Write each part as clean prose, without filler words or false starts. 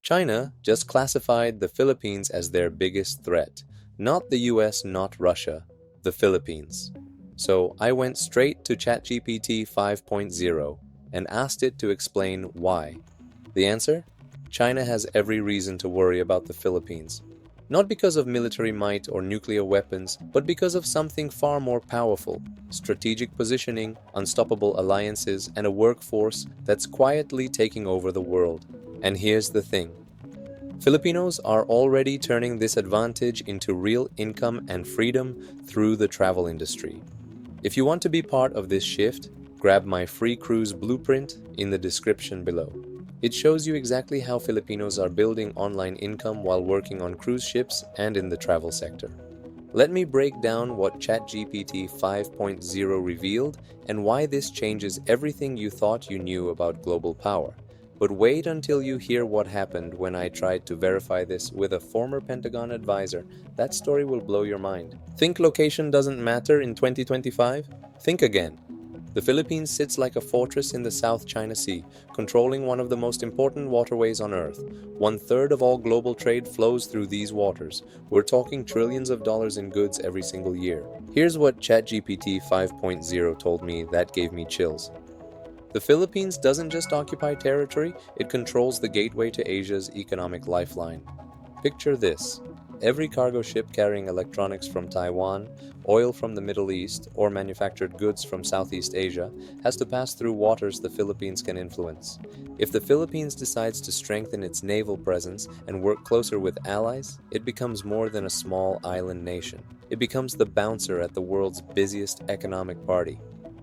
China just classified the Philippines as their biggest threat. Not the US, not Russia, the Philippines. So I went straight to ChatGPT 5.0 and asked it to explain why. The answer? China has every reason to worry about the Philippines. Not because of military might or nuclear weapons, but because of something far more powerful: strategic positioning, unstoppable alliances, and a workforce that's quietly taking over the world. And here's the thing: Filipinos are already turning this advantage into real income and freedom through the travel industry. If you want to be part of this shift, grab my free cruise blueprint in the description below. It shows you exactly how Filipinos are building online income while working on cruise ships and in the travel sector. Let me break down what ChatGPT 5.0 revealed and why this changes everything you thought you knew about global power. But wait until you hear what happened when I tried to verify this with a former Pentagon advisor. That story will blow your mind. Think location doesn't matter in 2025? Think again. The Philippines sits like a fortress in the South China Sea, controlling one of the most important waterways on Earth. 1/3 of all global trade flows through these waters. We're talking trillions of dollars in goods every single year. Here's what ChatGPT 5.0 told me that gave me chills. The Philippines doesn't just occupy territory, it controls the gateway to Asia's economic lifeline. Picture this: every cargo ship carrying electronics from Taiwan, oil from the Middle East, or manufactured goods from Southeast Asia has to pass through waters the Philippines can influence. If the Philippines decides to strengthen its naval presence and work closer with allies, it becomes more than a small island nation. It becomes the bouncer at the world's busiest economic party.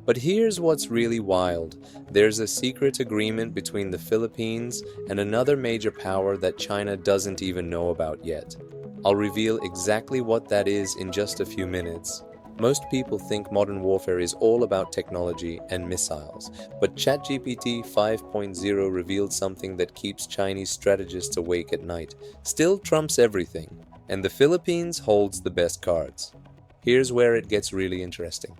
But here's what's really wild. There's a secret agreement between the Philippines and another major power that China doesn't even know about yet. I'll reveal exactly what that is in just a few minutes. Most people think modern warfare is all about technology and missiles, but ChatGPT 5.0 revealed something that keeps Chinese strategists awake at night, still trumps everything, and the Philippines holds the best cards. Here's where it gets really interesting.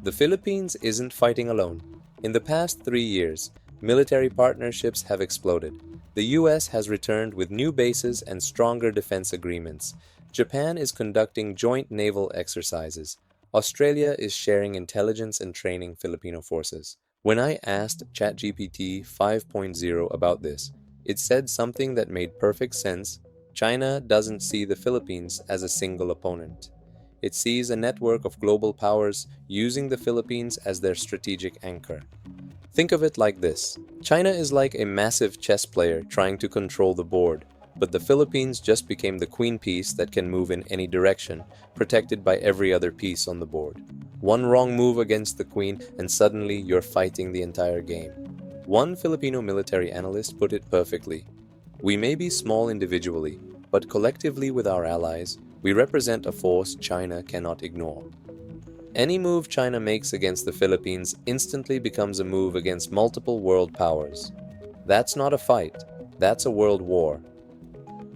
The Philippines isn't fighting alone. In the past 3 years, military partnerships have exploded. The US has returned with new bases and stronger defense agreements. Japan is conducting joint naval exercises. Australia is sharing intelligence and training Filipino forces. When I asked ChatGPT 5.0 about this, it said something that made perfect sense. China doesn't see the Philippines as a single opponent. It sees a network of global powers using the Philippines as their strategic anchor. Think of it like this: China is like a massive chess player trying to control the board, but the Philippines just became the queen piece that can move in any direction, protected by every other piece on the board. One wrong move against the queen and suddenly you're fighting the entire game. One Filipino military analyst put it perfectly: we may be small individually, but collectively with our allies, we represent a force China cannot ignore. Any move China makes against the Philippines instantly becomes a move against multiple world powers. That's not a fight, that's a world war.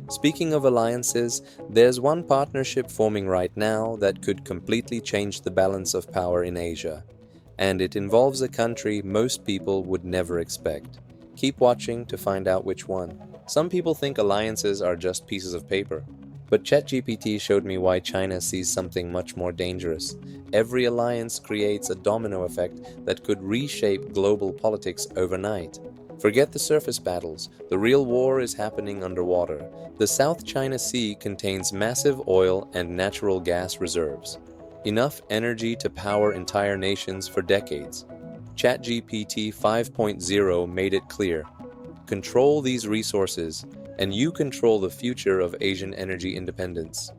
Speaking of alliances, there's one partnership forming right now that could completely change the balance of power in Asia. And it involves a country most people would never expect. Keep watching to find out which one. Some people think alliances are just pieces of paper. But ChatGPT showed me why China sees something much more dangerous. Every alliance creates a domino effect that could reshape global politics overnight. Forget the surface battles. The real war is happening underwater. The South China Sea contains massive oil and natural gas reserves, enough energy to power entire nations for decades. ChatGPT 5.0 made it clear: control these resources, and you control the future of Asian energy independence.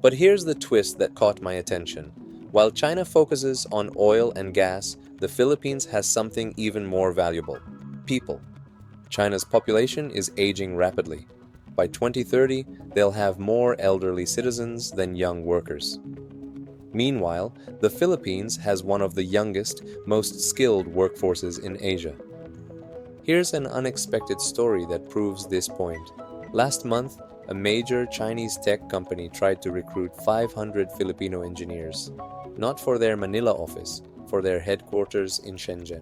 But here's the twist that caught my attention. While China focuses on oil and gas, the Philippines has something even more valuable: people. China's population is aging rapidly. By 2030, they'll have more elderly citizens than young workers. Meanwhile, the Philippines has one of the youngest, most skilled workforces in Asia. Here's an unexpected story that proves this point. Last month, a major Chinese tech company tried to recruit 500 Filipino engineers, not for their Manila office, for their headquarters in Shenzhen.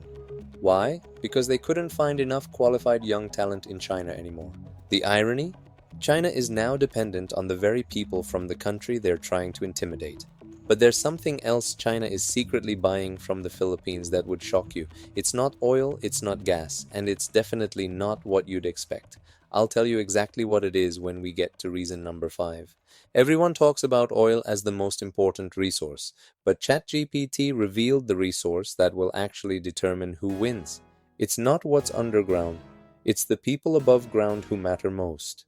Why? Because they couldn't find enough qualified young talent in China anymore. The irony? China is now dependent on the very people from the country they're trying to intimidate. But there's something else China is secretly buying from the Philippines that would shock you. It's not oil, it's not gas, and it's definitely not what you'd expect. I'll tell you exactly what it is when we get to reason number 5. Everyone talks about oil as the most important resource, but ChatGPT revealed the resource that will actually determine who wins. It's not what's underground, it's the people above ground who matter most.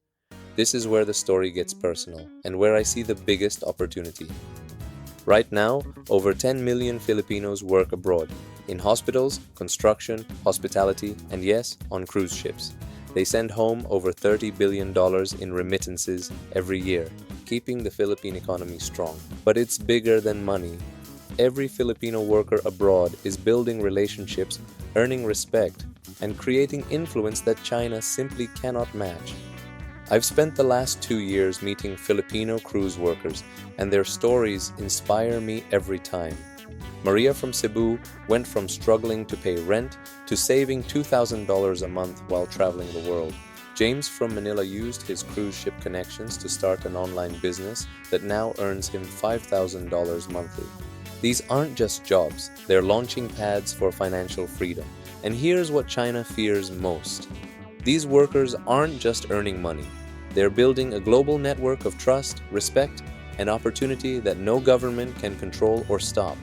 This is where the story gets personal, and where I see the biggest opportunity. Right now, over 10 million Filipinos work abroad, in hospitals, construction, hospitality, and yes, on cruise ships. They send home over $30 billion in remittances every year, keeping the Philippine economy strong. But it's bigger than money. Every Filipino worker abroad is building relationships, earning respect, and creating influence that China simply cannot match. I've spent the last 2 years meeting Filipino cruise workers, and their stories inspire me every time. Maria from Cebu went from struggling to pay rent to saving $2,000 a month while traveling the world. James from Manila used his cruise ship connections to start an online business that now earns him $5,000 monthly. These aren't just jobs, they're launching pads for financial freedom. And here's what China fears most. These workers aren't just earning money. They're building a global network of trust, respect, and opportunity that no government can control or stop.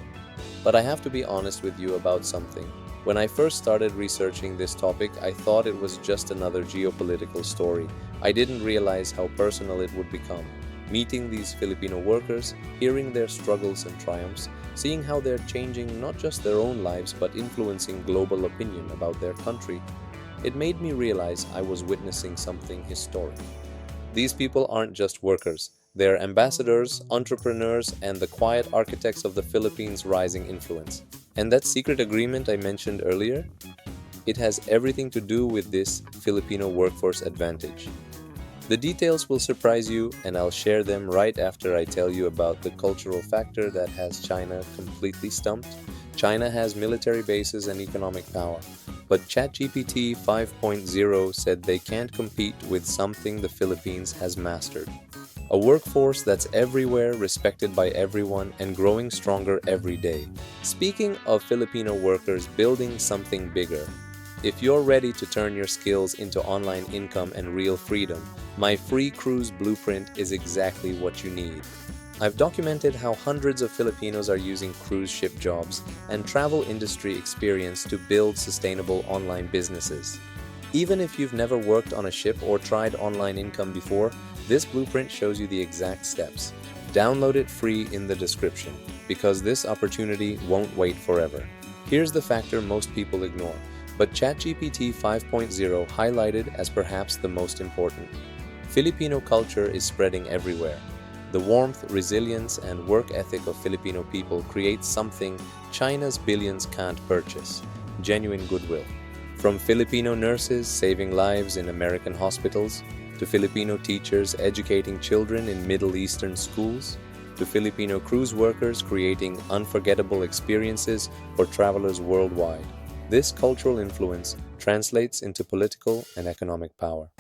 But I have to be honest with you about something. When I first started researching this topic, I thought it was just another geopolitical story. I didn't realize how personal it would become. Meeting these Filipino workers, hearing their struggles and triumphs, seeing how they're changing not just their own lives but influencing global opinion about their country, it made me realize I was witnessing something historic. These people aren't just workers. They're ambassadors, entrepreneurs, and the quiet architects of the Philippines' rising influence. And that secret agreement I mentioned earlier? It has everything to do with this Filipino workforce advantage. The details will surprise you, and I'll share them right after I tell you about the cultural factor that has China completely stumped. China has military bases and economic power, but ChatGPT 5.0 said they can't compete with something the Philippines has mastered. A workforce that's everywhere, respected by everyone, and growing stronger every day. Speaking of Filipino workers building something bigger, if you're ready to turn your skills into online income and real freedom, my free cruise blueprint is exactly what you need. I've documented how hundreds of Filipinos are using cruise ship jobs and travel industry experience to build sustainable online businesses. Even if you've never worked on a ship or tried online income before, this blueprint shows you the exact steps. Download it free in the description, because this opportunity won't wait forever. Here's the factor most people ignore, but ChatGPT 5.0 highlighted as perhaps the most important. Filipino culture is spreading everywhere. The warmth, resilience, and work ethic of Filipino people creates something China's billions can't purchase: genuine goodwill. From Filipino nurses saving lives in American hospitals, to Filipino teachers educating children in Middle Eastern schools, to Filipino cruise workers creating unforgettable experiences for travelers worldwide. This cultural influence translates into political and economic power.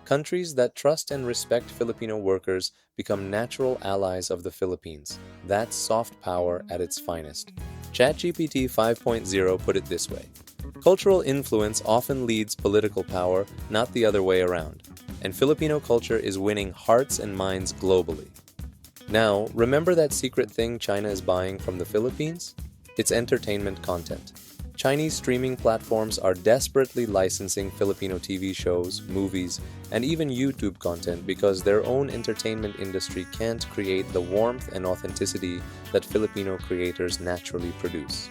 Countries that trust and respect Filipino workers become natural allies of the Philippines. That's soft power at its finest. ChatGPT 5.0 put it this way: cultural influence often leads political power, not the other way around. And Filipino culture is winning hearts and minds globally. Now, remember that secret thing China is buying from the Philippines? It's entertainment content. Chinese streaming platforms are desperately licensing Filipino TV shows, movies, and even YouTube content because their own entertainment industry can't create the warmth and authenticity that Filipino creators naturally produce.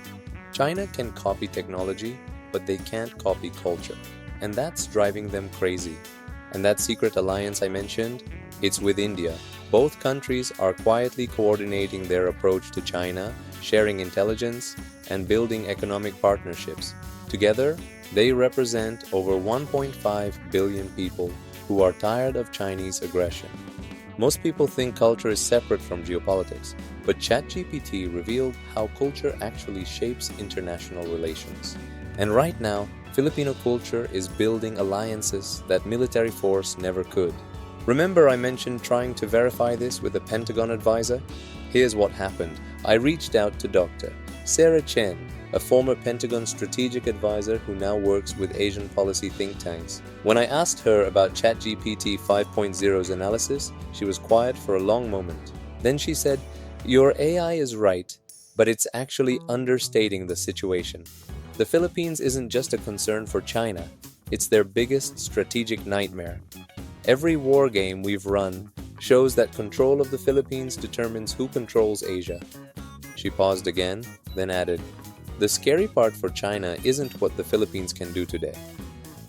China can copy technology, but they can't copy culture, and that's driving them crazy. And that secret alliance I mentioned? It's with India. Both countries are quietly coordinating their approach to China, sharing intelligence, and building economic partnerships. Together, they represent over 1.5 billion people who are tired of Chinese aggression. Most people think culture is separate from geopolitics, but ChatGPT revealed how culture actually shapes international relations. And right now, Filipino culture is building alliances that military force never could. Remember I mentioned trying to verify this with a Pentagon advisor? Here's what happened. I reached out to Dr. Sarah Chen, a former Pentagon strategic advisor who now works with Asian policy think tanks. When I asked her about ChatGPT 5.0's analysis, she was quiet for a long moment. Then she said, "Your AI is right, but it's actually understating the situation. The Philippines isn't just a concern for China, it's their biggest strategic nightmare. Every war game we've run shows that control of the Philippines determines who controls Asia." She paused again, then added, "The scary part for China isn't what the Philippines can do today.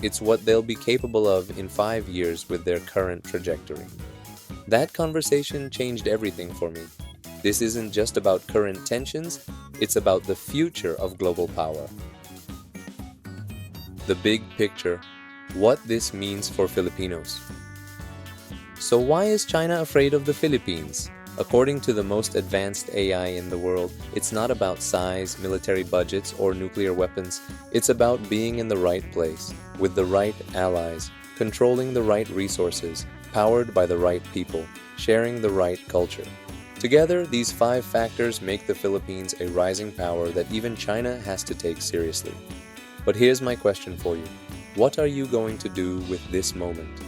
It's what they'll be capable of in 5 years with their current trajectory." That conversation changed everything for me. This isn't just about current tensions, it's about the future of global power. The big picture, what this means for Filipinos. So why is China afraid of the Philippines? According to the most advanced AI in the world, it's not about size, military budgets, or nuclear weapons. It's about being in the right place, with the right allies, controlling the right resources, powered by the right people, sharing the right culture. Together, these 5 factors make the Philippines a rising power that even China has to take seriously. But here's my question for you. What are you going to do with this moment?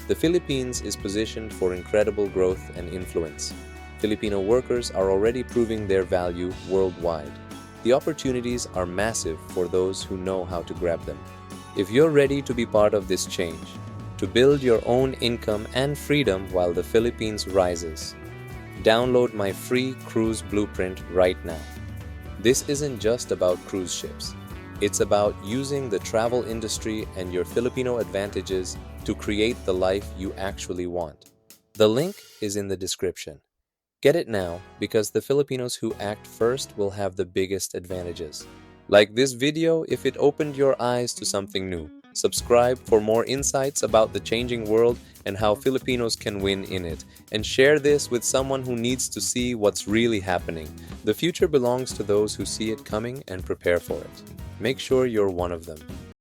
The Philippines is positioned for incredible growth and influence. Filipino workers are already proving their value worldwide. The opportunities are massive for those who know how to grab them. If you're ready to be part of this change, to build your own income and freedom while the Philippines rises, download my free cruise blueprint right now. This isn't just about cruise ships. It's about using the travel industry and your Filipino advantages to create the life you actually want. The link is in the description. Get it now because the Filipinos who act first will have the biggest advantages. Like this video if it opened your eyes to something new. Subscribe for more insights about the changing world and how Filipinos can win in it. And share this with someone who needs to see what's really happening. The future belongs to those who see it coming and prepare for it. Make sure you're one of them.